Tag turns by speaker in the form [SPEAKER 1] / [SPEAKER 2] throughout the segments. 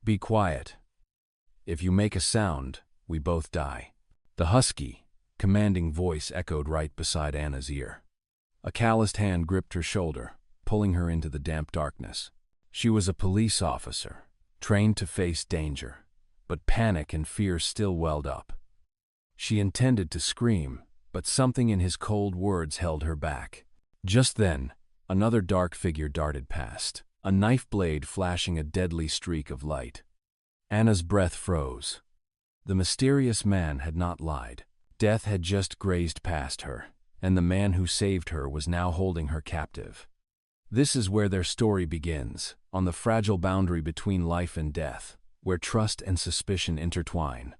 [SPEAKER 1] Be quiet. If you make a sound, we both die. The husky, commanding voice echoed right beside Anna's ear. A calloused hand gripped her shoulder, pulling her into the damp darkness. She was a police officer, trained to face danger, but panic and fear still welled up. She intended to scream, but something in his cold words held her back. Just then, another dark figure darted past, a knife blade flashing a deadly streak of light. Anna's breath froze. The mysterious man had not lied. Death had just grazed past her, and the man who saved her was now holding her captive. This is where their story begins, on the fragile boundary between life and death, where trust and suspicion intertwine.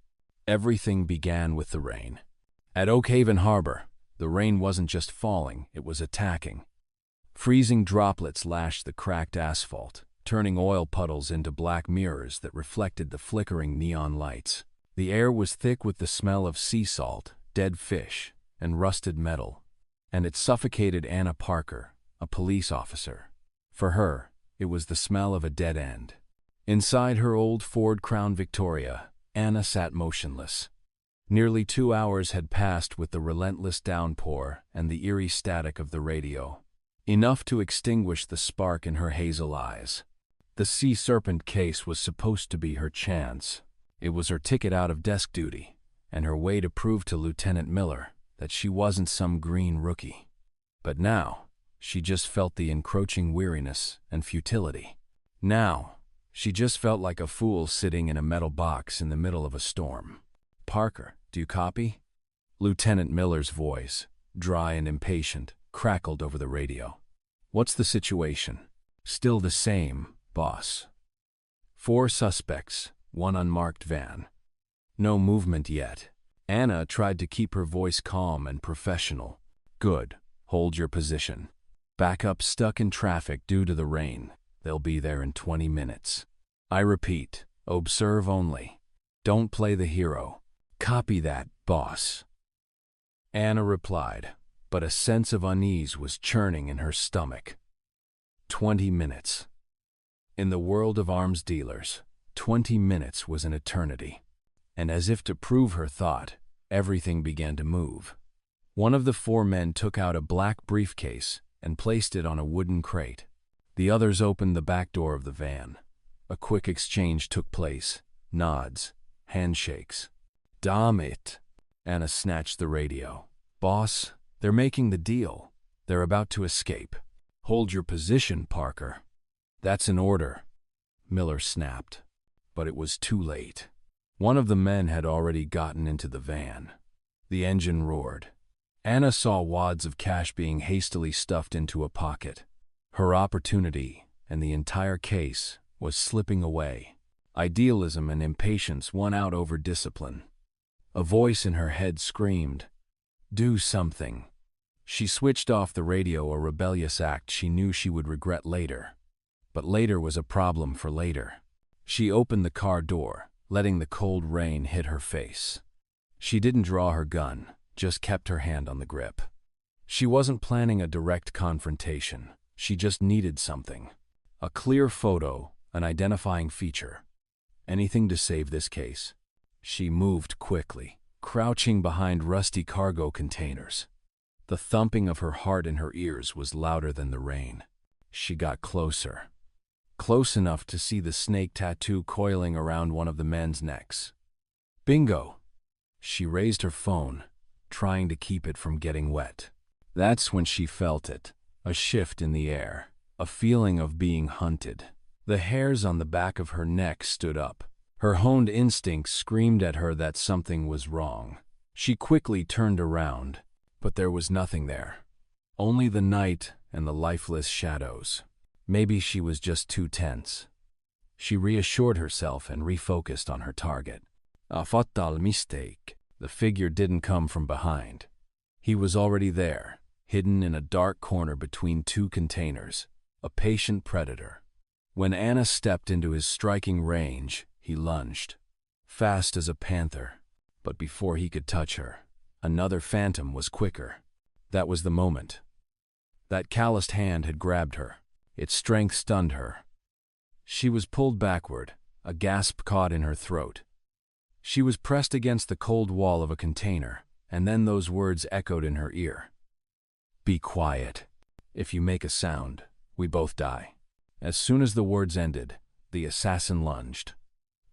[SPEAKER 1] Everything began with the rain. At Oakhaven Harbor, the rain wasn't just falling, it was attacking. Freezing droplets lashed the cracked asphalt, turning oil puddles into black mirrors that reflected the flickering neon lights. The air was thick with the smell of sea salt, dead fish, and rusted metal, and it suffocated Anna Parker, a police officer. For her, it was the smell of a dead end. Inside her old Ford Crown Victoria, Anna sat motionless. Nearly 2 hours had passed with the relentless downpour and the eerie static of the radio, enough to extinguish the spark in her hazel eyes. The Sea Serpent case was supposed to be her chance. It was her ticket out of desk duty, and her way to prove to Lieutenant Miller that she wasn't some green rookie. But now, she just felt the encroaching weariness and futility. Now, she just felt like a fool sitting in a metal box in the middle of a storm. "Parker, do you copy?" Lieutenant Miller's voice, dry and impatient, crackled over the radio. "What's the situation?" "Still the same, boss. 4 suspects, 1 unmarked van. No movement yet." Anna tried to keep her voice calm and professional. "Good. Hold your position. Backup stuck in traffic due to the rain. They'll be there in 20 minutes. I repeat, observe only. Don't play the hero." "Copy that, boss." Anna replied, but a sense of unease was churning in her stomach. 20 minutes. In the world of arms dealers, 20 minutes was an eternity. And as if to prove her thought, everything began to move. One of the 4 men took out a black briefcase and placed it on a wooden crate. The others opened the back door of the van. A quick exchange took place, nods, handshakes. "Damn it!" Anna snatched the radio. "Boss, they're making the deal. They're about to escape. Hold your position, Parker." "That's an order," Miller snapped. But it was too late. One of the men had already gotten into the van. The engine roared. Anna saw wads of cash being hastily stuffed into a pocket. Her opportunity, and the entire case, was slipping away. Idealism and impatience won out over discipline. A voice in her head screamed, "Do something." She switched off the radio, a rebellious act she knew she would regret later. But later was a problem for later. She opened the car door, letting the cold rain hit her face. She didn't draw her gun, just kept her hand on the grip. She wasn't planning a direct confrontation. She just needed something. A clear photo, an identifying feature. Anything to save this case. She moved quickly, crouching behind rusty cargo containers. The thumping of her heart in her ears was louder than the rain. She got closer. Close enough to see the snake tattoo coiling around one of the men's necks. "Bingo!" She raised her phone, trying to keep it from getting wet. That's when she felt it, a shift in the air, a feeling of being hunted. The hairs on the back of her neck stood up. Her honed instincts screamed at her that something was wrong. She quickly turned around, but there was nothing there. Only the night and the lifeless shadows. Maybe she was just too tense. She reassured herself and refocused on her target. A fatal mistake. The figure didn't come from behind. He was already there, hidden in a dark corner between 2 containers, a patient predator. When Anna stepped into his striking range, he lunged, fast as a panther. But before he could touch her, another phantom was quicker. That was the moment. That calloused hand had grabbed her. Its strength stunned her. She was pulled backward, A gasp caught in her throat. She was pressed against the cold wall of a container, and then those words echoed in her ear. "Be quiet. If you make a sound, we both die." As soon as the words ended, the assassin lunged.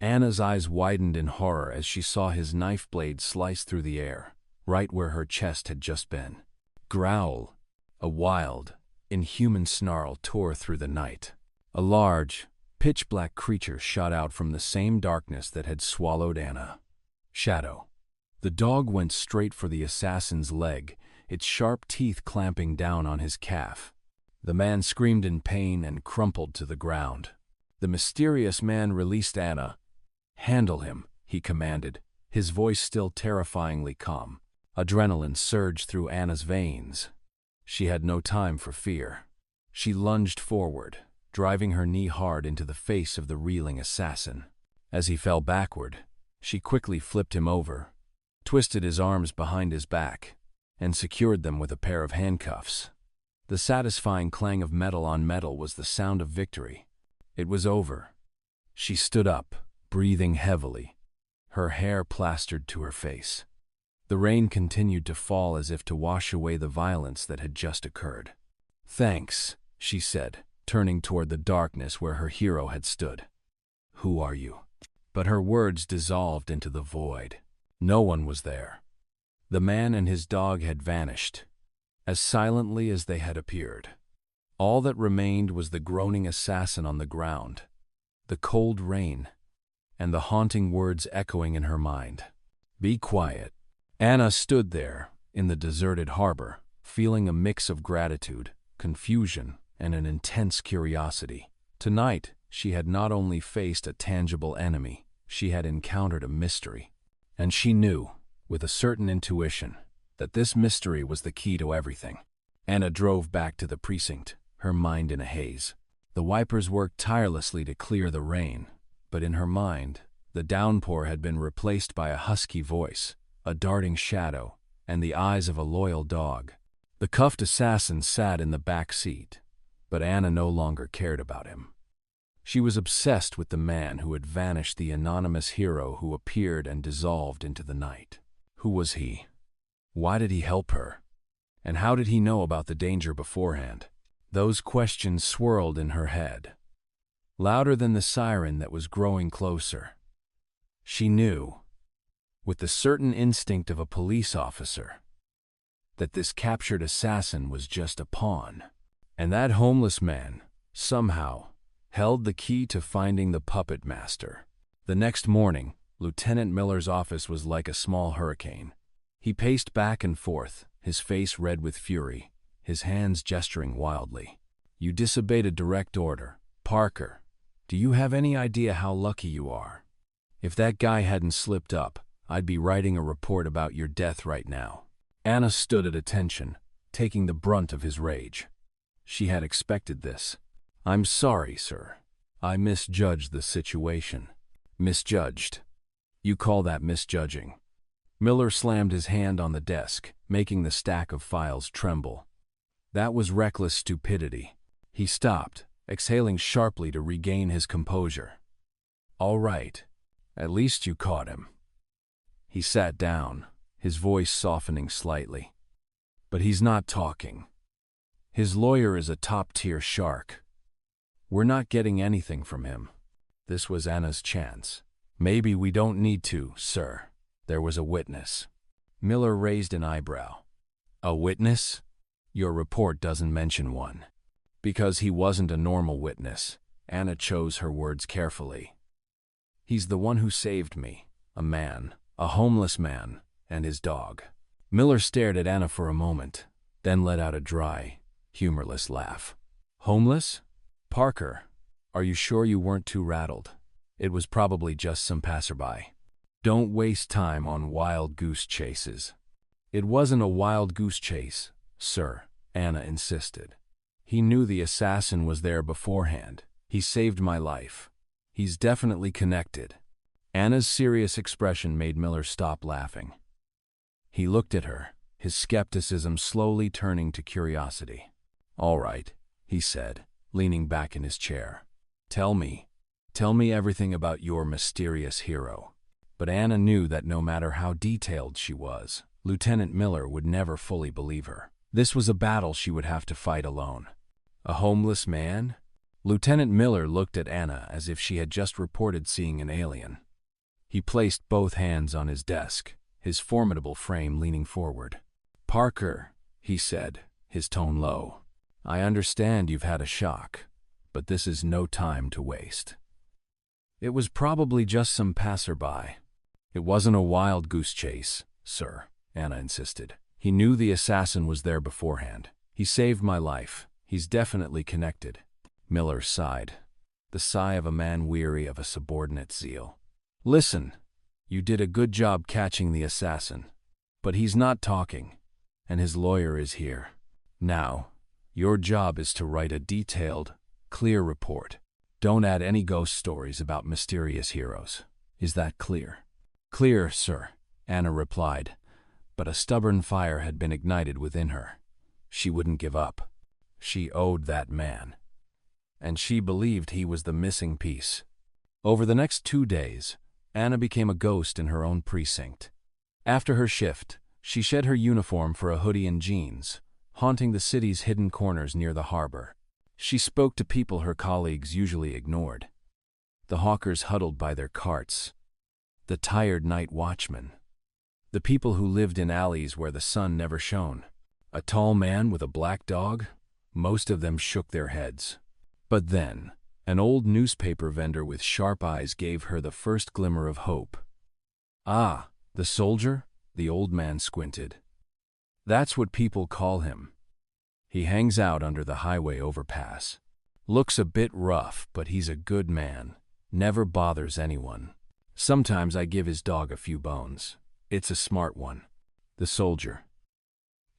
[SPEAKER 1] Anna's eyes widened in horror as she saw his knife blade slice through the air, right where her chest had just been. Growl! A wild, inhuman snarl tore through the night. A large, pitch-black creature shot out from the same darkness that had swallowed Anna. Shadow. The dog went straight for the assassin's leg, its sharp teeth clamping down on his calf. The man screamed in pain and crumpled to the ground. The mysterious man released Anna. "Handle him," he commanded, his voice still terrifyingly calm. Adrenaline surged through Anna's veins. She had no time for fear. She lunged forward, driving her knee hard into the face of the reeling assassin. As he fell backward, she quickly flipped him over, twisted his arms behind his back, and secured them with a pair of handcuffs. The satisfying clang of metal on metal was the sound of victory. It was over. She stood up, breathing heavily, her hair plastered to her face. The rain continued to fall as if to wash away the violence that had just occurred. "Thanks," she said, turning toward the darkness where her hero had stood. "Who are you?" But her words dissolved into the void. No one was there. The man and his dog had vanished, as silently as they had appeared. All that remained was the groaning assassin on the ground, the cold rain, and the haunting words echoing in her mind. "Be quiet." Anna stood there, in the deserted harbor, feeling a mix of gratitude, confusion, and an intense curiosity. Tonight, she had not only faced a tangible enemy, she had encountered a mystery. And she knew, with a certain intuition, that this mystery was the key to everything. Anna drove back to the precinct, her mind in a haze. The wipers worked tirelessly to clear the rain, but in her mind, the downpour had been replaced by a husky voice, a darting shadow, and the eyes of a loyal dog. The cuffed assassin sat in the back seat, but Anna no longer cared about him. She was obsessed with the man who had vanished, the anonymous hero who appeared and dissolved into the night. Who was he? Why did he help her? And how did he know about the danger beforehand? Those questions swirled in her head, louder than the siren that was growing closer. She knew, with the certain instinct of a police officer, that this captured assassin was just a pawn, and that homeless man, somehow, held the key to finding the puppet master. The next morning, Lieutenant Miller's office was like a small hurricane. He paced back and forth, his face red with fury, his hands gesturing wildly. "You disobeyed a direct order. Parker, do you have any idea how lucky you are? If that guy hadn't slipped up, I'd be writing a report about your death right now." Anna stood at attention, taking the brunt of his rage. She had expected this. "I'm sorry, sir. I misjudged the situation." "Misjudged? You call that misjudging?" Miller slammed his hand on the desk, making the stack of files tremble. "That was reckless stupidity." He stopped, exhaling sharply to regain his composure. "All right. At least you caught him." He sat down, his voice softening slightly. "But he's not talking. His lawyer is a top-tier shark. We're not getting anything from him." This was Anna's chance. "Maybe we don't need to, sir. There was a witness." Miller raised an eyebrow. "A witness? Your report doesn't mention one." "Because he wasn't a normal witness." Anna chose her words carefully. "He's the one who saved me. A man. A homeless man, and his dog." Miller stared at Anna for a moment, then let out a dry, humorless laugh. "Homeless? Parker, are you sure you weren't too rattled? It was probably just some passerby. Don't waste time on wild goose chases." "It wasn't a wild goose chase, sir," Anna insisted. "He knew the assassin was there beforehand. He saved my life. He's definitely connected." Anna's serious expression made Miller stop laughing. He looked at her, his skepticism slowly turning to curiosity. "All right," he said, leaning back in his chair. "Tell me. Tell me everything about your mysterious hero. But Anna knew that no matter how detailed she was, Lieutenant Miller would never fully believe her. This was a battle she would have to fight alone. A homeless man? Lieutenant Miller looked at Anna as if she had just reported seeing an alien. He placed both hands on his desk, his formidable frame leaning forward. "Parker," he said, his tone low, "I understand you've had a shock, but this is no time to waste." It was probably just some passerby. It wasn't a wild goose chase, sir, Anna insisted. He knew the assassin was there beforehand. He saved my life. He's definitely connected. Miller sighed, the sigh of a man weary of a subordinate's zeal. Listen, you did a good job catching the assassin, but he's not talking, and his lawyer is here. Now, your job is to write a detailed, clear report. Don't add any ghost stories about mysterious heroes. Is that clear? Clear, sir, Anna replied, but a stubborn fire had been ignited within her. She wouldn't give up. She owed that man. And she believed he was the missing piece. Over the next 2 days, Anna became a ghost in her own precinct. After her shift, she shed her uniform for a hoodie and jeans, haunting the city's hidden corners near the harbor. She spoke to people her colleagues usually ignored. The hawkers huddled by their carts, the tired night watchmen, the people who lived in alleys where the sun never shone. A tall man with a black dog? Most of them shook their heads. But then, an old newspaper vendor with sharp eyes gave her the first glimmer of hope. Ah, the soldier? The old man squinted. That's what people call him. He hangs out under the highway overpass. Looks a bit rough, but he's a good man. Never bothers anyone. Sometimes I give his dog a few bones. It's a smart one. The soldier.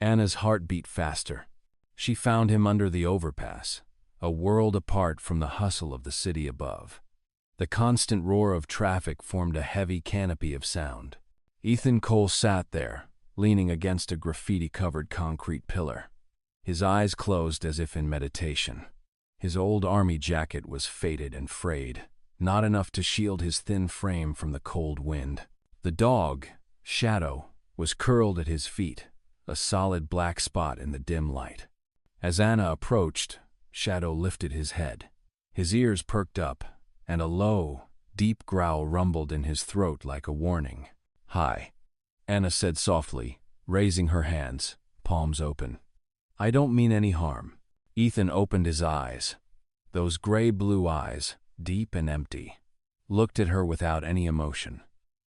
[SPEAKER 1] Anna's heart beat faster. She found him under the overpass, a world apart from the hustle of the city above. The constant roar of traffic formed a heavy canopy of sound. Ethan Cole sat there, leaning against a graffiti-covered concrete pillar. His eyes closed as if in meditation. His old army jacket was faded and frayed, not enough to shield his thin frame from the cold wind. The dog, Shadow, was curled at his feet, a solid black spot in the dim light. As Anna approached, Shadow lifted his head. His ears perked up, and a low, deep growl rumbled in his throat like a warning. "Hi," Anna said softly, raising her hands, palms open. "I don't mean any harm." Ethan opened his eyes. Those gray-blue eyes, deep and empty, looked at her without any emotion.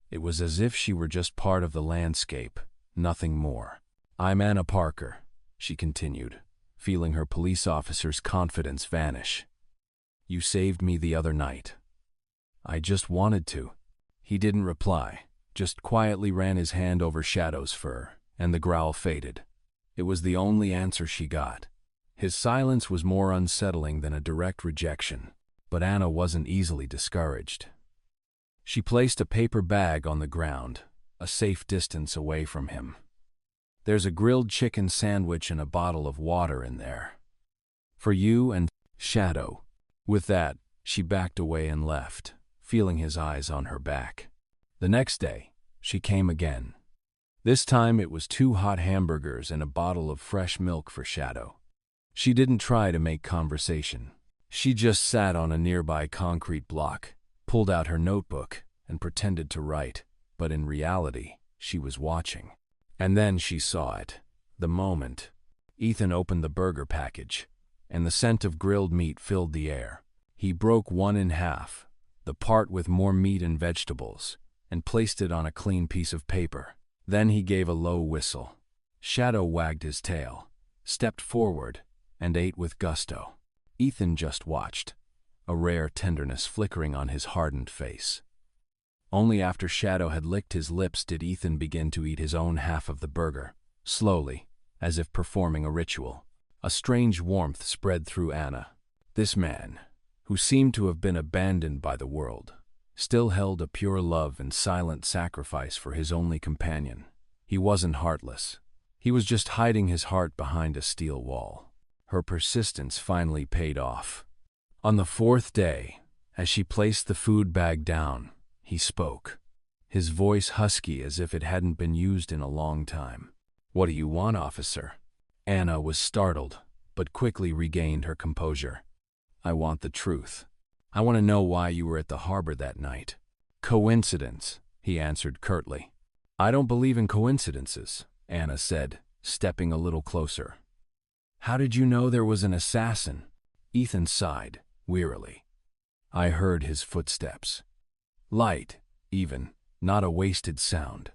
[SPEAKER 1] It was as if she were just part of the landscape, nothing more. "I'm Anna Parker," she continued, feeling her police officer's confidence vanish. "You saved me the other night." "I just wanted to." He didn't reply, just quietly ran his hand over Shadow's fur, and the growl faded. It was the only answer she got. His silence was more unsettling than a direct rejection, but Anna wasn't easily discouraged. She placed a paper bag on the ground, a safe distance away from him. "There's a grilled chicken sandwich and a bottle of water in there. For you and Shadow." With that, she backed away and left, feeling his eyes on her back. The next day, she came again. This time it was 2 hot hamburgers and a bottle of fresh milk for Shadow. She didn't try to make conversation. She just sat on a nearby concrete block, pulled out her notebook, and pretended to write, but in reality, she was watching. And then she saw it. The moment. Ethan opened the burger package, and the scent of grilled meat filled the air. He broke one in half, the part with more meat and vegetables, and placed it on a clean piece of paper. Then he gave a low whistle. Shadow wagged his tail, stepped forward, and ate with gusto. Ethan just watched, a rare tenderness flickering on his hardened face. Only after Shadow had licked his lips did Ethan begin to eat his own half of the burger, slowly, as if performing a ritual. A strange warmth spread through Anna. This man, who seemed to have been abandoned by the world, still held a pure love and silent sacrifice for his only companion. He wasn't heartless. He was just hiding his heart behind a steel wall. Her persistence finally paid off. On the 4th day, As she placed the food bag down, he spoke, his voice husky as if it hadn't been used in a long time. "What do you want, officer?" Anna was startled, but quickly regained her composure. "I want the truth. I want to know why you were at the harbor that night." "Coincidence," he answered curtly. "I don't believe in coincidences," Anna said, stepping a little closer. "How did you know there was an assassin?" Ethan sighed, wearily. "I heard his footsteps. Light, even, not a wasted sound.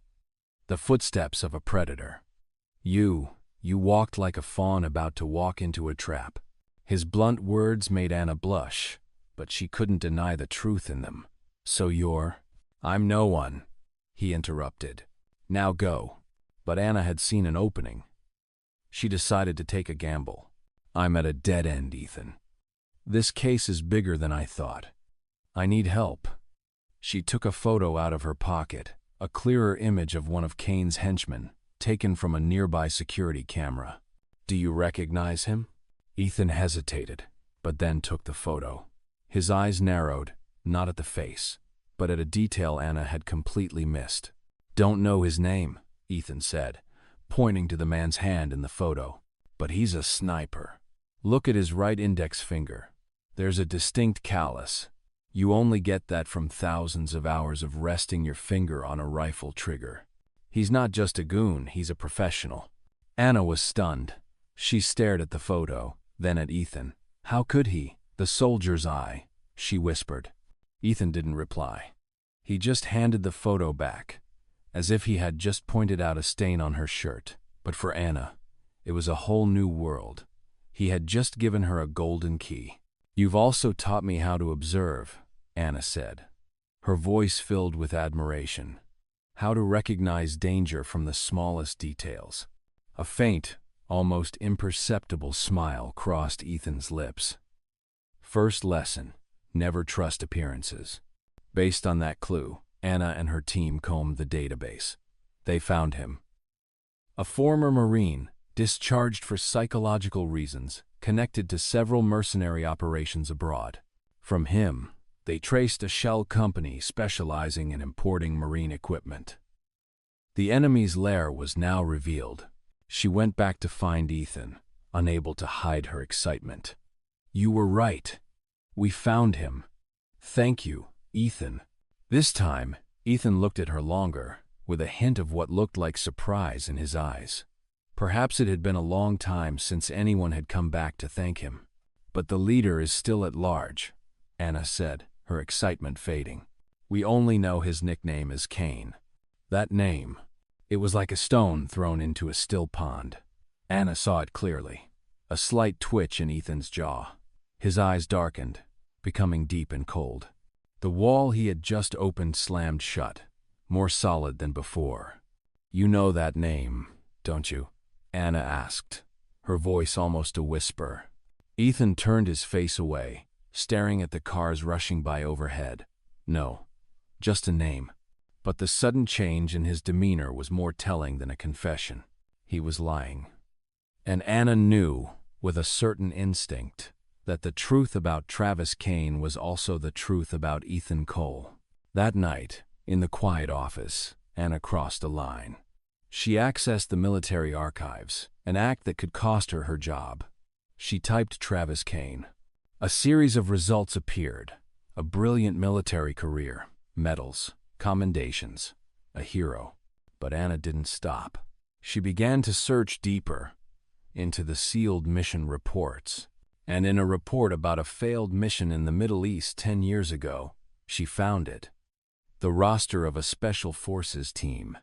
[SPEAKER 1] The footsteps of a predator. You walked like a fawn about to walk into a trap." His blunt words made Anna blush, but she couldn't deny the truth in them. "So you're—" "I'm no one," he interrupted. "Now go." But Anna had seen an opening. She decided to take a gamble. "I'm at a dead end, Ethan. This case is bigger than I thought. I need help." She took a photo out of her pocket, a clearer image of one of Kane's henchmen, taken from a nearby security camera. "Do you recognize him?" Ethan hesitated, but then took the photo. His eyes narrowed, not at the face, but at a detail Anna had completely missed. "Don't know his name," Ethan said, pointing to the man's hand in the photo. "But he's a sniper. Look at his right index finger. There's a distinct callus. You only get that from thousands of hours of resting your finger on a rifle trigger. He's not just a goon, he's a professional." Anna was stunned. She stared at the photo, then at Ethan. "How could he? The soldier's eye," she whispered. Ethan didn't reply. He just handed the photo back, as if he had just pointed out a stain on her shirt. But for Anna, it was a whole new world. He had just given her a golden key. "You've also taught me how to observe," Anna said, her voice filled with admiration. "How to recognize danger from the smallest details." A faint, almost imperceptible smile crossed Ethan's lips. First lesson: never trust appearances. Based on that clue, Anna and her team combed the database. They found him. A former Marine, discharged for psychological reasons, connected to several mercenary operations abroad. From him, they traced a shell company specializing in importing marine equipment. The enemy's lair was now revealed. She went back to find Ethan, unable to hide her excitement. "You were right. We found him. Thank you, Ethan." This time, Ethan looked at her longer, with a hint of what looked like surprise in his eyes. Perhaps it had been a long time since anyone had come back to thank him. "But the leader is still at large," Anna said, her excitement fading. "We only know his nickname is Kane." That name, it was like a stone thrown into a still pond. Anna saw it clearly, a slight twitch in Ethan's jaw. His eyes darkened, becoming deep and cold. The wall he had just opened slammed shut, more solid than before. "You know that name, don't you?" Anna asked, her voice almost a whisper. Ethan turned his face away, staring at the cars rushing by overhead. "No, just a name." But the sudden change in his demeanor was more telling than a confession. He was lying. And Anna knew, with a certain instinct, that the truth about Travis Kane was also the truth about Ethan Cole. That night, in the quiet office, Anna crossed a line. She accessed the military archives, an act that could cost her her job. She typed Travis Kane. A series of results appeared: a brilliant military career, medals, commendations, a hero. But Anna didn't stop. She began to search deeper into the sealed mission reports. And in a report about a failed mission in the Middle East 10 years ago, she found it. The roster of a special forces team.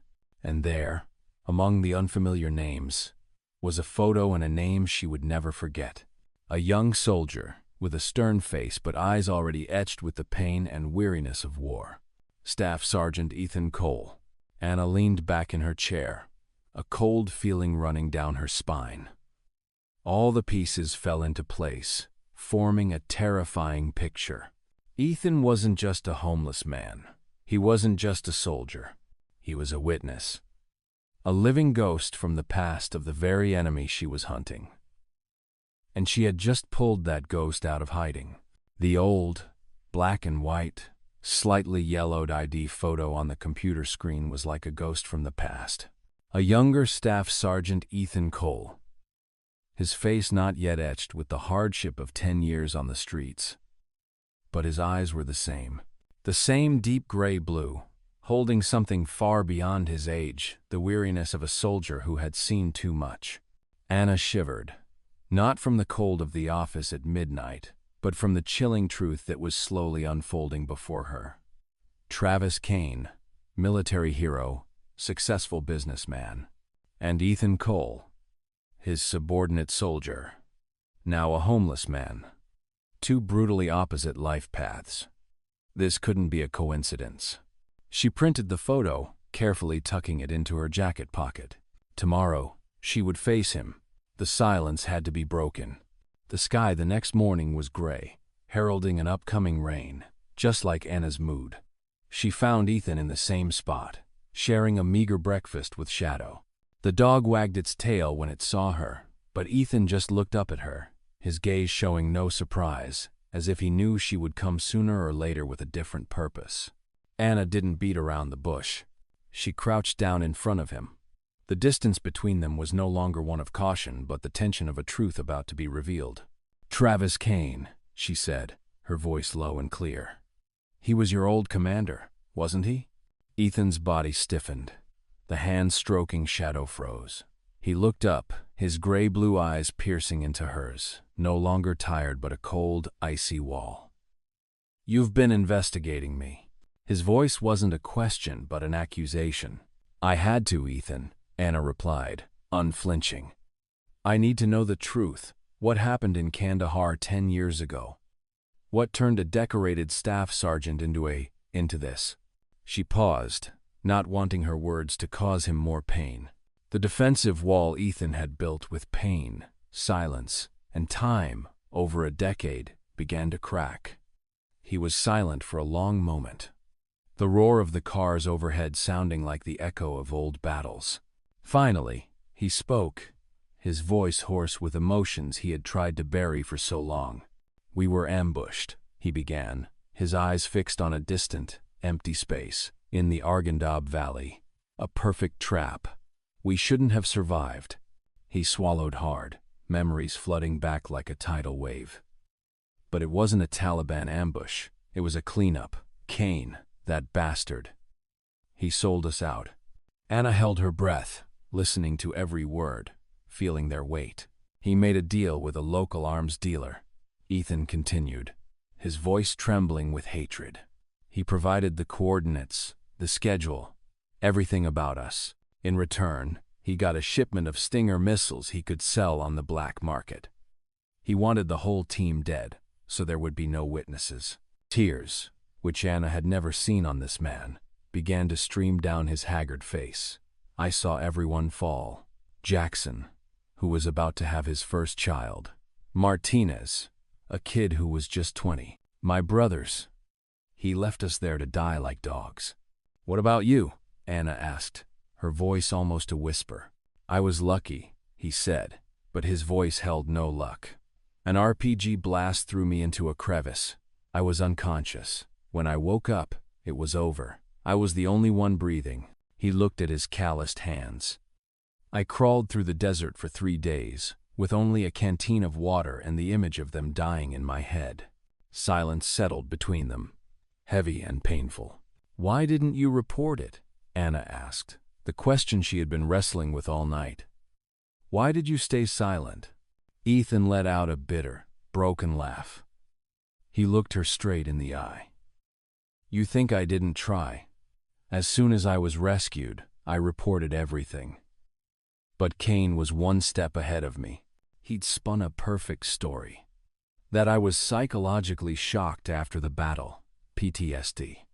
[SPEAKER 1] And there, among the unfamiliar names, was a photo and a name she would never forget. A young soldier, with a stern face but eyes already etched with the pain and weariness of war. Staff Sergeant Ethan Cole. Anna leaned back in her chair, a cold feeling running down her spine. All the pieces fell into place, forming a terrifying picture. Ethan wasn't just a homeless man. He wasn't just a soldier. He was a witness. A living ghost from the past of the very enemy she was hunting. And she had just pulled that ghost out of hiding. The old, Black and white, slightly yellowed ID photo on the computer screen was like a ghost from the past. A younger Staff Sergeant Ethan Cole, his face not yet etched with the hardship of 10 years on the streets. But his eyes were the same deep gray blue, holding something far beyond his age, the weariness of a soldier who had seen too much. Anna shivered, not from the cold of the office at midnight, but from the chilling truth that was slowly unfolding before her. Travis Kane, military hero, successful businessman, and Ethan Cole, his subordinate soldier, now a homeless man. Two brutally opposite life paths. This couldn't be a coincidence. She printed the photo, carefully tucking it into her jacket pocket. Tomorrow, she would face him. The silence had to be broken. The sky the next morning was gray, heralding an upcoming rain, just like Anna's mood. She found Ethan in the same spot, sharing a meager breakfast with Shadow. The dog wagged its tail when it saw her, but Ethan just looked up at her, his gaze showing no surprise, as if he knew she would come sooner or later with a different purpose. Anna didn't beat around the bush. She crouched down in front of him. The distance between them was no longer one of caution, but the tension of a truth about to be revealed. "Travis Kane," she said, her voice low and clear. "He was your old commander, wasn't he?" Ethan's body stiffened. The hand stroking Shadow froze. He looked up, his gray-blue eyes piercing into hers, no longer tired but a cold, icy wall. "You've been investigating me." His voice wasn't a question but an accusation. "I had to, Ethan," Anna replied, unflinching. "I need to know the truth. What happened in Kandahar 10 years ago? What turned a decorated staff sergeant into this?" She paused, not wanting her words to cause him more pain. The defensive wall Ethan had built with pain, silence, and time over a decade began to crack. He was silent for a long moment, the roar of the cars overhead sounding like the echo of old battles. Finally, he spoke, his voice hoarse with emotions he had tried to bury for so long. "We were ambushed," he began, his eyes fixed on a distant, empty space in the Arghandab Valley. "A perfect trap. We shouldn't have survived." He swallowed hard, memories flooding back like a tidal wave. "But it wasn't a Taliban ambush. It was a cleanup. Kane, that bastard. He sold us out." Anna held her breath, listening to every word, feeling their weight. "He made a deal with a local arms dealer," Ethan continued, his voice trembling with hatred. "He provided the coordinates, the schedule, everything about us. In return, he got a shipment of Stinger missiles he could sell on the black market. He wanted the whole team dead, so there would be no witnesses." Tears, which Anna had never seen on this man, began to stream down his haggard face. "I saw everyone fall. Jackson, who was about to have his first child. Martinez, a kid who was just 20. My brothers. He left us there to die like dogs." "What about you?" Anna asked, her voice almost a whisper. "I was lucky," he said, but his voice held no luck. "An RPG blast threw me into a crevice. I was unconscious. When I woke up, it was over. I was the only one breathing." He looked at his calloused hands. "I crawled through the desert for 3 days, with only a canteen of water and the image of them dying in my head." Silence settled between them, heavy and painful. "Why didn't you report it?" Anna asked, the question she had been wrestling with all night. "Why did you stay silent?" Ethan let out a bitter, broken laugh. He looked her straight in the eye. "You think I didn't try? As soon as I was rescued, I reported everything. But Kane was one step ahead of me. He'd spun a perfect story. That I was psychologically shocked after the battle, PTSD.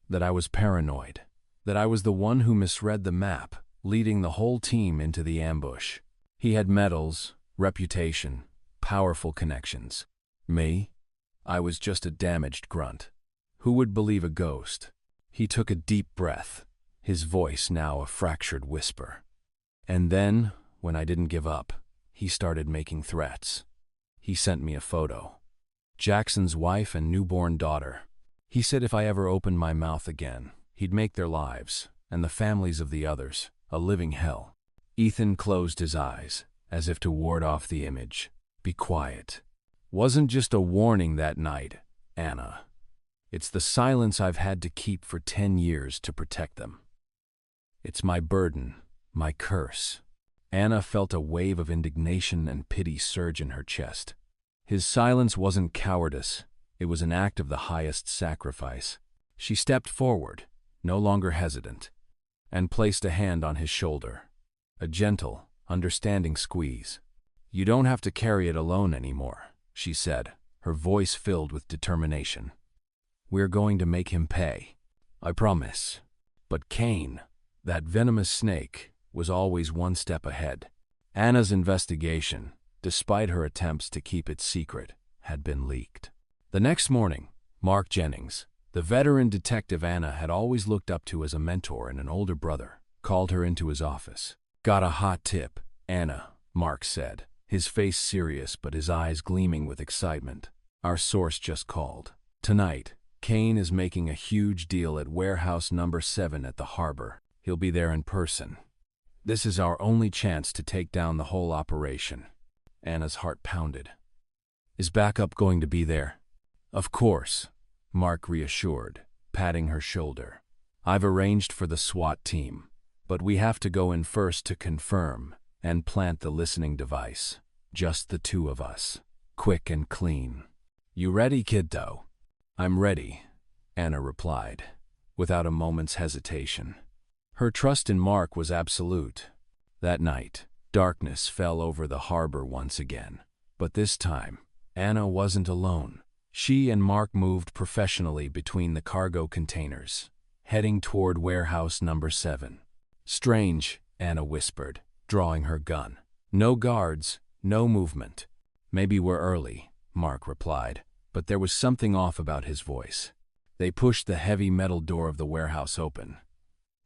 [SPEAKER 1] That I was paranoid. That I was the one who misread the map, leading the whole team into the ambush. He had medals, reputation, powerful connections. Me? I was just a damaged grunt. Who would believe a ghost?" He took a deep breath, his voice now a fractured whisper. "And then, when I didn't give up, he started making threats. He sent me a photo. Jackson's wife and newborn daughter. He said if I ever opened my mouth again, he'd make their lives, and the families of the others, a living hell. Ethan closed his eyes, as if to ward off the image. Be quiet. Wasn't just a warning that night, Anna. It's the silence I've had to keep for 10 years to protect them. It's my burden, my curse. Anna felt a wave of indignation and pity surge in her chest. His silence wasn't cowardice, it was an act of the highest sacrifice. She stepped forward, no longer hesitant, and placed a hand on his shoulder. A gentle, understanding squeeze. You don't have to carry it alone anymore, she said, her voice filled with determination. We're going to make him pay. I promise. But Cain, that venomous snake, was always one step ahead. Anna's investigation, despite her attempts to keep it secret, had been leaked. The next morning, Mark Jennings, the veteran detective Anna had always looked up to as a mentor and an older brother, called her into his office. Got a hot tip, Anna, Mark said, his face serious but his eyes gleaming with excitement. Our source just called. Tonight, Cain is making a huge deal at warehouse number 7 at the harbor. He'll be there in person. This is our only chance to take down the whole operation. Anna's heart pounded. Is backup going to be there? Of course, Mark reassured, patting her shoulder. I've arranged for the SWAT team, but we have to go in first to confirm and plant the listening device. Just the two of us. Quick and clean. You ready, kiddo? I'm ready, Anna replied, without a moment's hesitation. Her trust in Mark was absolute. That night, darkness fell over the harbor once again. But this time, Anna wasn't alone. She and Mark moved professionally between the cargo containers, heading toward warehouse number 7. Strange, Anna whispered, drawing her gun. No guards, no movement. Maybe we're early, Mark replied, but there was something off about his voice. They pushed the heavy metal door of the warehouse open.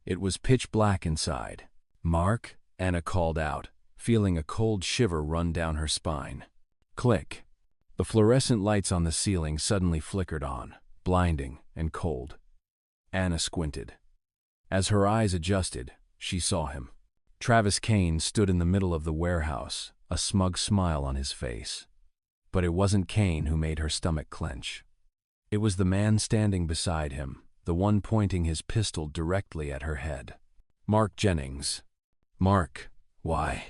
[SPEAKER 1] It was pitch black inside. Mark, Anna called out, feeling a cold shiver run down her spine. Click. The fluorescent lights on the ceiling suddenly flickered on, blinding and cold. Anna squinted. As her eyes adjusted, she saw him. Travis Cain stood in the middle of the warehouse, a smug smile on his face. But it wasn't Cain who made her stomach clench. It was the man standing beside him, the one pointing his pistol directly at her head. Mark Jennings. Mark, why?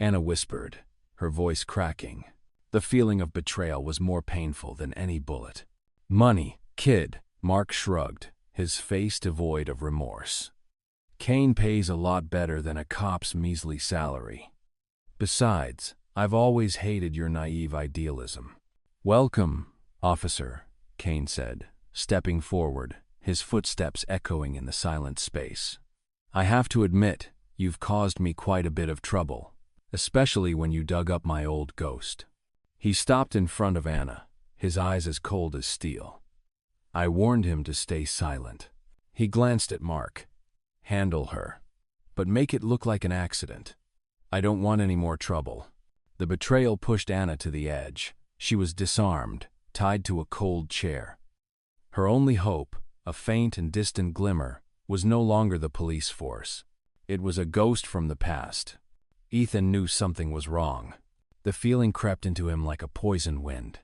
[SPEAKER 1] Anna whispered, her voice cracking. The feeling of betrayal was more painful than any bullet. Money, kid, Mark shrugged, his face devoid of remorse. Cain pays a lot better than a cop's measly salary. Besides, I've always hated your naive idealism. Welcome, officer, Cain said, stepping forward, his footsteps echoing in the silent space. I have to admit, you've caused me quite a bit of trouble, especially when you dug up my old ghost. He stopped in front of Anna, his eyes as cold as steel. I warned him to stay silent. He glanced at Mark. Handle her, but make it look like an accident. I don't want any more trouble. The betrayal pushed Anna to the edge. She was disarmed, tied to a cold chair. Her only hope, a faint and distant glimmer, was no longer the police force. It was a ghost from the past. Ethan knew something was wrong. The feeling crept into him like a poison wind.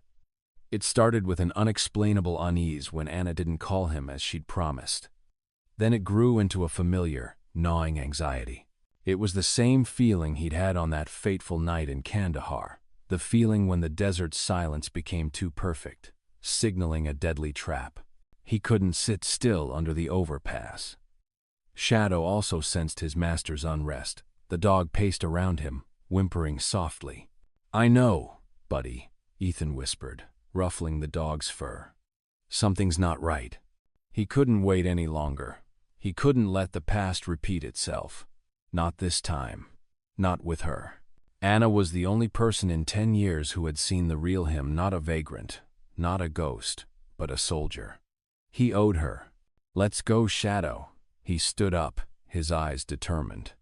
[SPEAKER 1] It started with an unexplainable unease when Anna didn't call him as she'd promised. Then it grew into a familiar, gnawing anxiety. It was the same feeling he'd had on that fateful night in Kandahar, the feeling when the desert's silence became too perfect, signaling a deadly trap. He couldn't sit still under the overpass. Shadow also sensed his master's unrest. The dog paced around him, whimpering softly. I know, buddy, Ethan whispered, ruffling the dog's fur. Something's not right. He couldn't wait any longer. He couldn't let the past repeat itself. Not this time. Not with her. Anna was the only person in 10 years who had seen the real him, not a vagrant, not a ghost, but a soldier. He owed her. Let's go, Shadow. He stood up, his eyes determined.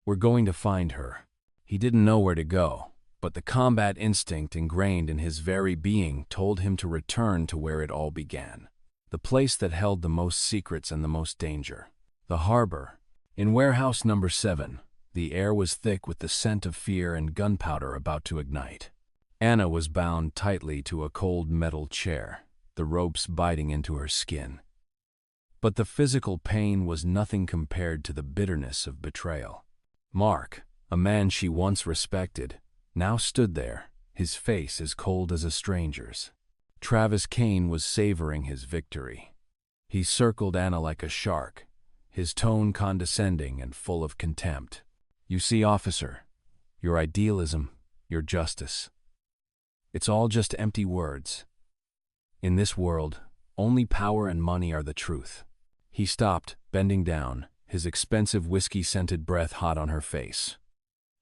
[SPEAKER 1] We're going to find her. He didn't know where to go, but the combat instinct ingrained in his very being told him to return to where it all began. The place that held the most secrets and the most danger. The harbor. In warehouse number 7, the air was thick with the scent of fear and gunpowder about to ignite. Anna was bound tightly to a cold metal chair, the ropes biting into her skin. But the physical pain was nothing compared to the bitterness of betrayal. Mark, a man she once respected, now stood there, his face as cold as a stranger's. Travis Kane was savoring his victory. He circled Anna like a shark, his tone condescending and full of contempt. "You see, officer, your idealism, your justice, it's all just empty words. In this world, only power and money are the truth." He stopped, bending down, his expensive whiskey-scented breath hot on her face.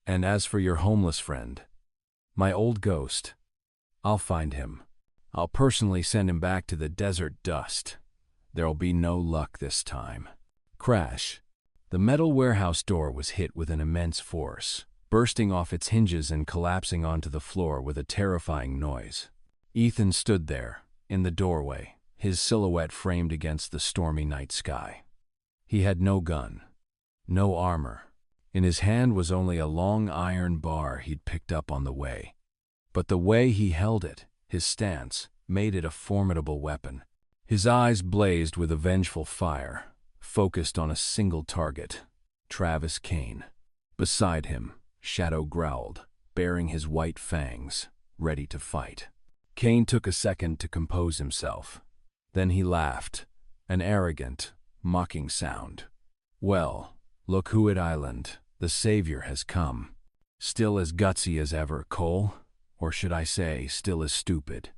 [SPEAKER 1] "And as for your homeless friend, my old ghost, I'll find him. I'll personally send him back to the desert dust. There'll be no luck this time." Crash. The metal warehouse door was hit with an immense force, bursting off its hinges and collapsing onto the floor with a terrifying noise. Ethan stood there, in the doorway, his silhouette framed against the stormy night sky. He had no gun, no armor. In his hand was only a long iron bar he'd picked up on the way. But the way he held it, his stance, made it a formidable weapon. His eyes blazed with a vengeful fire, focused on a single target, Travis Kane. Beside him, Shadow growled, baring his white fangs, ready to fight. Kane took a second to compose himself. Then he laughed, an arrogant, mocking sound. "Well, look who at Island, the savior has come. Still as gutsy as ever, Cole, or should I say, still as stupid."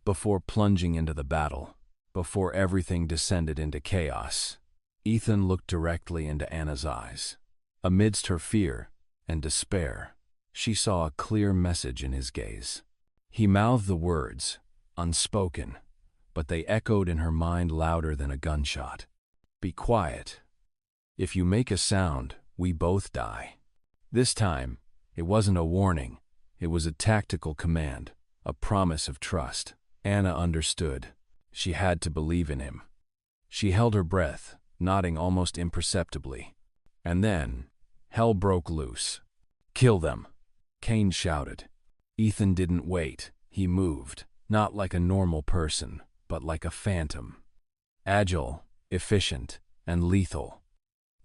[SPEAKER 1] Before plunging into the battle, before everything descended into chaos, Ethan looked directly into Anna's eyes. Amidst her fear and despair, she saw a clear message in his gaze. He mouthed the words, unspoken, but they echoed in her mind louder than a gunshot. "Be quiet. If you make a sound, we both die." This time, it wasn't a warning. It was a tactical command, a promise of trust. Anna understood. She had to believe in him. She held her breath, nodding almost imperceptibly. And then, hell broke loose. "Kill them," Kane shouted. Ethan didn't wait. He moved, not like a normal person, but like a phantom. Agile, efficient, and lethal.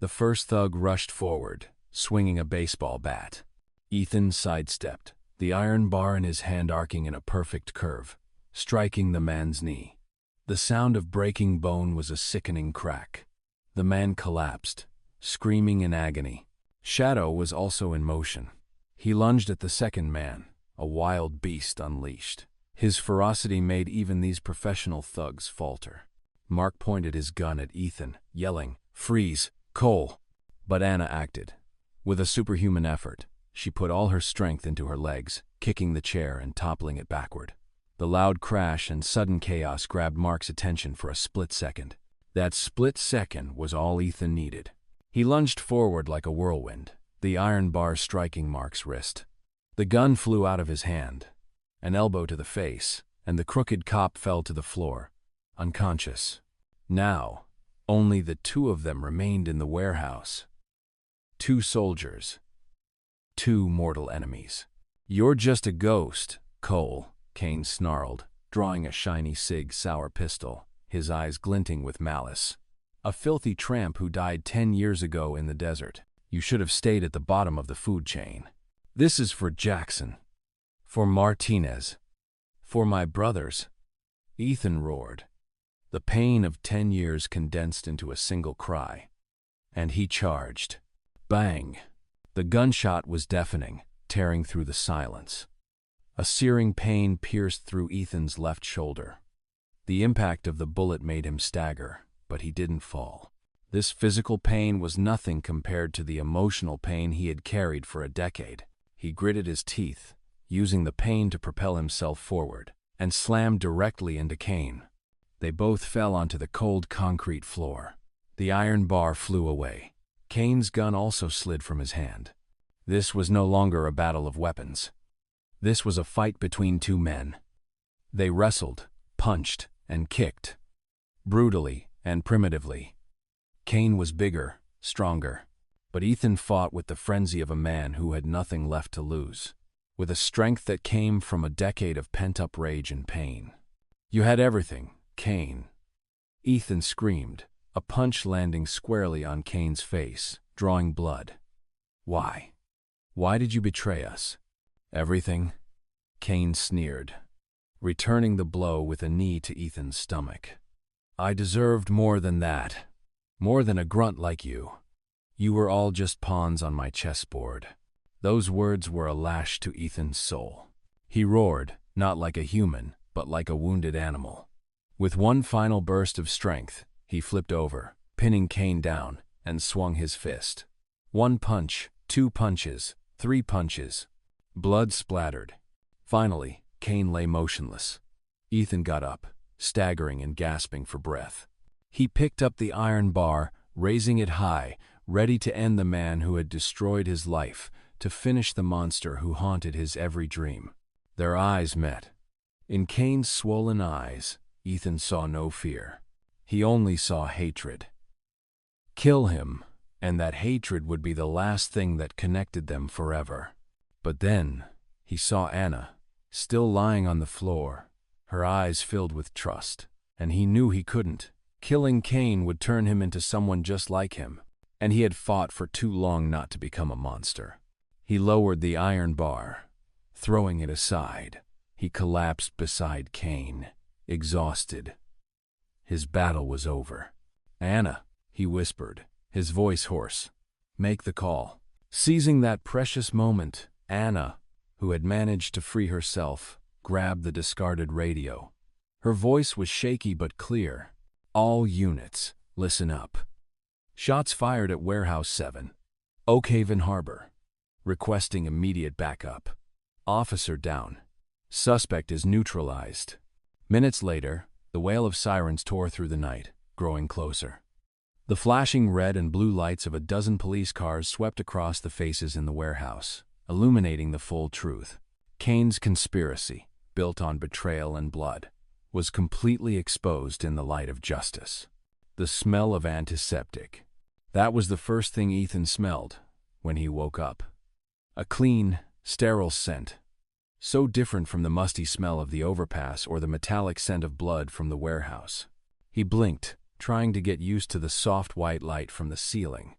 [SPEAKER 1] The first thug rushed forward, swinging a baseball bat. Ethan sidestepped, the iron bar in his hand arcing in a perfect curve, striking the man's knee. The sound of breaking bone was a sickening crack. The man collapsed, screaming in agony. Shadow was also in motion. He lunged at the second man, a wild beast unleashed. His ferocity made even these professional thugs falter. Mark pointed his gun at Ethan, yelling, "Freeze, Cole!" But Anna acted. With a superhuman effort, she put all her strength into her legs, kicking the chair and toppling it backward. The loud crash and sudden chaos grabbed Mark's attention for a split second. That split second was all Ethan needed. He lunged forward like a whirlwind, the iron bar striking Mark's wrist. The gun flew out of his hand, an elbow to the face, and the crooked cop fell to the floor, unconscious. Now, only the two of them remained in the warehouse. 2 soldiers. 2 mortal enemies. "You're just a ghost, Cole," Kane snarled, drawing a shiny Sig Sauer pistol, his eyes glinting with malice. "A filthy tramp who died 10 years ago in the desert. You should have stayed at the bottom of the food chain. This is for Jackson. For Martinez. For my brothers." Ethan roared, the pain of 10 years condensed into a single cry. And he charged. Bang! The gunshot was deafening, tearing through the silence. A searing pain pierced through Ethan's left shoulder. The impact of the bullet made him stagger, but he didn't fall. This physical pain was nothing compared to the emotional pain he had carried for a decade. He gritted his teeth, using the pain to propel himself forward, and slammed directly into Kane. They both fell onto the cold concrete floor. The iron bar flew away. Kane's gun also slid from his hand. This was no longer a battle of weapons. This was a fight between two men. They wrestled, punched, and kicked. Brutally and primitively. Cain was bigger, stronger. But Ethan fought with the frenzy of a man who had nothing left to lose. With a strength that came from a decade of pent-up rage and pain. "You had everything, Cain." Ethan screamed, a punch landing squarely on Cain's face, drawing blood. "Why? Why did you betray us?" "Everything," Cain sneered, returning the blow with a knee to Ethan's stomach. "I deserved more than that. More than a grunt like you. You were all just pawns on my chessboard." Those words were a lash to Ethan's soul. He roared, not like a human, but like a wounded animal. With one final burst of strength, he flipped over, pinning Cain down, and swung his fist. One punch, two punches, three punches. Blood splattered. Finally, Cain lay motionless. Ethan got up, staggering and gasping for breath. He picked up the iron bar, raising it high, ready to end the man who had destroyed his life, to finish the monster who haunted his every dream. Their eyes met. In Cain's swollen eyes, Ethan saw no fear. He only saw hatred. Kill him, and that hatred would be the last thing that connected them forever. But then, he saw Anna, still lying on the floor, her eyes filled with trust, and he knew he couldn't. Killing Cain would turn him into someone just like him, and he had fought for too long not to become a monster. He lowered the iron bar. Throwing it aside, he collapsed beside Cain, exhausted. His battle was over. "Anna," he whispered, his voice hoarse, "make the call." Seizing that precious moment, Anna, who had managed to free herself, grabbed the discarded radio. Her voice was shaky but clear. "All units, listen up. Shots fired at Warehouse 7, Oakhaven Harbor. Requesting immediate backup. Officer down. Suspect is neutralized." Minutes later, the wail of sirens tore through the night, growing closer. The flashing red and blue lights of a dozen police cars swept across the faces in the warehouse, illuminating the full truth. Cain's conspiracy, built on betrayal and blood, was completely exposed in the light of justice. The smell of antiseptic. That was the first thing Ethan smelled when he woke up. A clean, sterile scent, so different from the musty smell of the overpass or the metallic scent of blood from the warehouse. He blinked, trying to get used to the soft white light from the ceiling.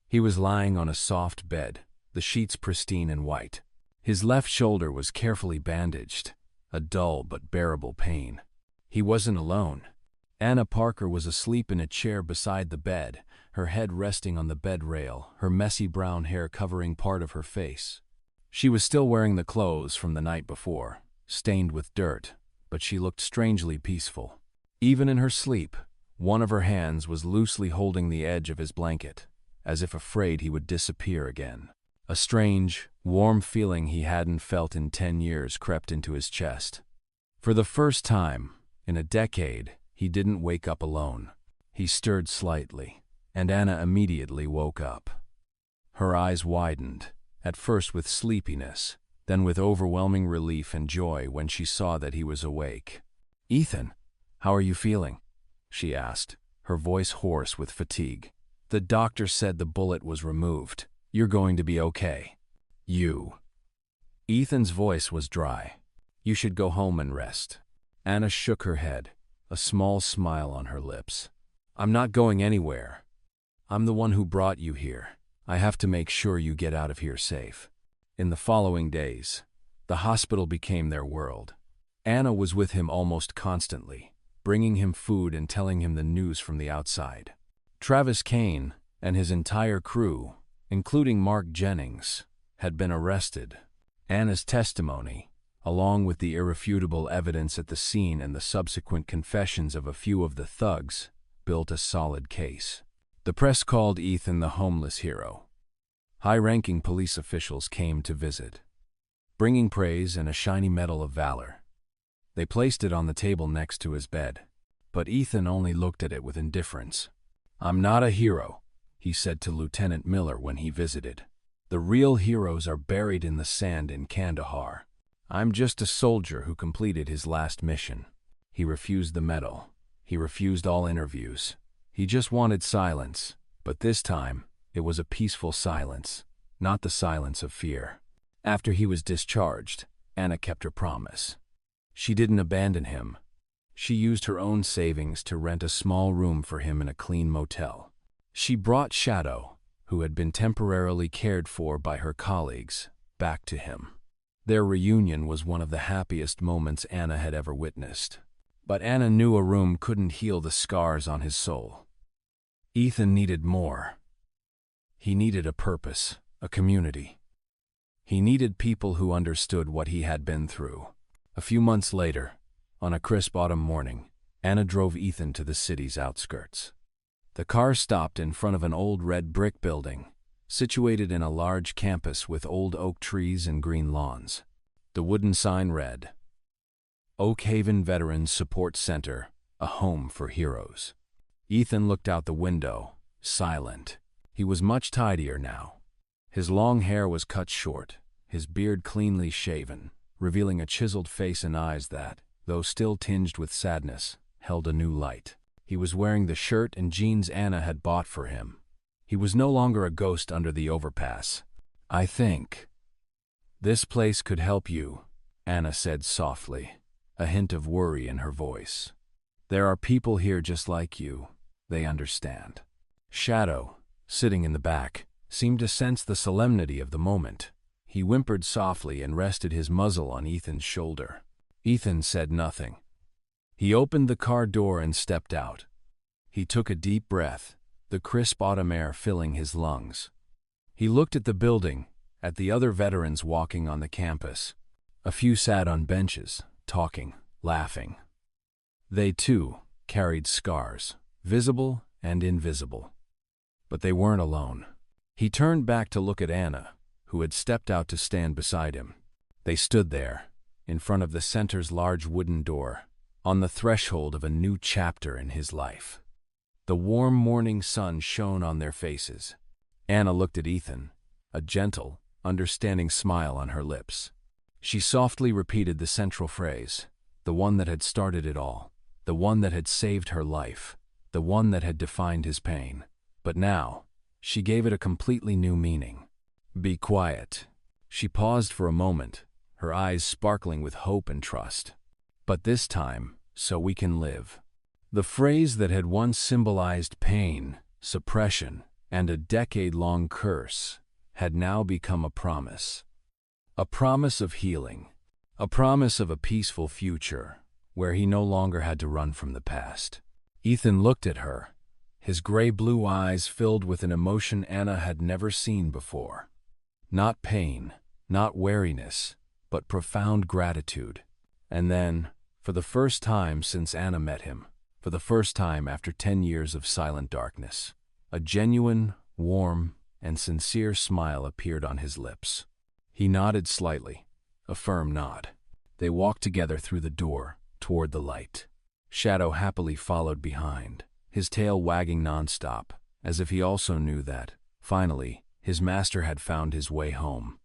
[SPEAKER 1] He was lying on a soft bed, the sheets pristine and white. His left shoulder was carefully bandaged, a dull but bearable pain. He wasn't alone. Anna Parker was asleep in a chair beside the bed, her head resting on the bed rail, her messy brown hair covering part of her face. She was still wearing the clothes from the night before, stained with dirt, but she looked strangely peaceful. Even in her sleep, one of her hands was loosely holding the edge of his blanket, as if afraid he would disappear again. A strange, warm feeling he hadn't felt in 10 years crept into his chest. For the first time, in a decade, he didn't wake up alone. He stirred slightly, and Anna immediately woke up. Her eyes widened, at first with sleepiness, then with overwhelming relief and joy when she saw that he was awake. "Ethan, how are you feeling?" she asked, her voice hoarse with fatigue. "The doctor said the bullet was removed. You're going to be okay." "You." Ethan's voice was dry. "You should go home and rest." Anna shook her head, a small smile on her lips. "I'm not going anywhere. I'm the one who brought you here. I have to make sure you get out of here safe." In the following days, the hospital became their world. Anna was with him almost constantly, bringing him food and telling him the news from the outside. Travis Cain and his entire crew, including Mark Jennings, had been arrested. Anna's testimony, along with the irrefutable evidence at the scene and the subsequent confessions of a few of the thugs, built a solid case. The press called Ethan the homeless hero. High-ranking police officials came to visit, bringing praise and a shiny medal of valor. They placed it on the table next to his bed, but Ethan only looked at it with indifference. "I'm not a hero," he said to Lieutenant Miller when he visited. "The real heroes are buried in the sand in Kandahar. I'm just a soldier who completed his last mission. He refused the medal. He refused all interviews. He just wanted silence. But this time, it was a peaceful silence, not the silence of fear. After he was discharged, Anna kept her promise. She didn't abandon him. She used her own savings to rent a small room for him in a clean motel. She brought Shadow, who had been temporarily cared for by her colleagues, back to him. Their reunion was one of the happiest moments Anna had ever witnessed. But Anna knew a room couldn't heal the scars on his soul. Ethan needed more. He needed a purpose, a community. He needed people who understood what he had been through. A few months later, on a crisp autumn morning, Anna drove Ethan to the city's outskirts. The car stopped in front of an old red brick building, situated in a large campus with old oak trees and green lawns. The wooden sign read, Oak Haven Veterans Support Center, a home for heroes. Ethan looked out the window, silent. He was much tidier now. His long hair was cut short, his beard cleanly shaven, revealing a chiseled face and eyes that, though still tinged with sadness, held a new light. He was wearing the shirt and jeans Anna had bought for him. He was no longer a ghost under the overpass. I think this place could help you, Anna said softly, a hint of worry in her voice. There are people here just like you. They understand. Shadow, sitting in the back, seemed to sense the solemnity of the moment. He whimpered softly and rested his muzzle on Ethan's shoulder. Ethan said nothing. He opened the car door and stepped out. He took a deep breath, the crisp autumn air filling his lungs. He looked at the building, at the other veterans walking on the campus. A few sat on benches, talking, laughing. They, too, carried scars, visible and invisible. But they weren't alone. He turned back to look at Anna, who had stepped out to stand beside him. They stood there, in front of the center's large wooden door, on the threshold of a new chapter in his life. The warm morning sun shone on their faces. Anna looked at Ethan, a gentle, understanding smile on her lips. She softly repeated the central phrase, the one that had started it all, the one that had saved her life, the one that had defined his pain. But now, she gave it a completely new meaning. Be quiet. She paused for a moment, her eyes sparkling with hope and trust. But this time, so we can live. The phrase that had once symbolized pain, suppression, and a decade-long curse had now become a promise. A promise of healing. A promise of a peaceful future, where he no longer had to run from the past. Ethan looked at her, his gray-blue eyes filled with an emotion Anna had never seen before. Not pain, not weariness, but profound gratitude. And then, for the first time since Anna met him, for the first time after 10 years of silent darkness, a genuine, warm, and sincere smile appeared on his lips. He nodded slightly, a firm nod. They walked together through the door, toward the light. Shadow happily followed behind, his tail wagging nonstop, as if he also knew that, finally, his master had found his way home.